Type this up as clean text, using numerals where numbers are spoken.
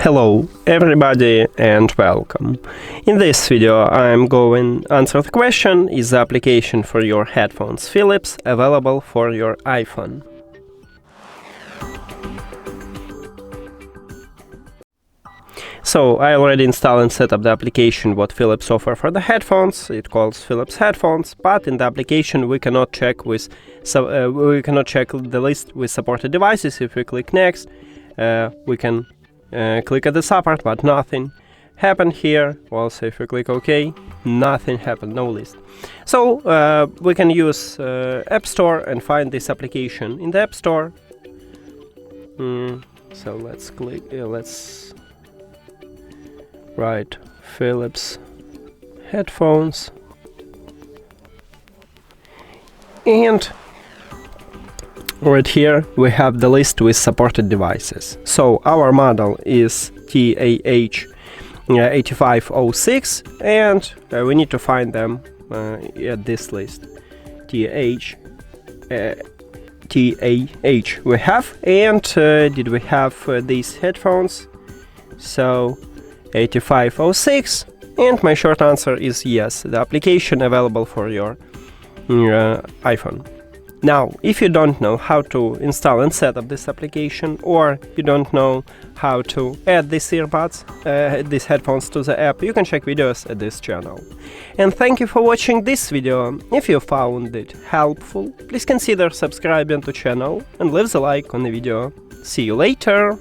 Hello everybody and welcome. In this video I'm going to answer the question: is the application for your headphones Philips available for your iPhone? So I already installed and set up the application what Philips offer for the headphones. It calls Philips headphones, but in the application we cannot check the list with supported devices. If we click next, we can click at the support, but nothing happened here. Also, if we click OK, nothing happened, no list. So we can use App Store and find this application in the App Store. So let's click. Let's write Philips headphones, and right here we have the list with supported devices. So our model is TAH8506, and we need to find them at this list. TAH we have, and did we have these headphones? So 8506, and my short answer is yes, the application available for your iPhone. Now, if you don't know how to install and set up this application, or you don't know how to add these earbuds, these headphones to the app, you can check videos at this channel. And thank you for watching this video. If you found it helpful, please consider subscribing to channel and leave the like on the video. See you later!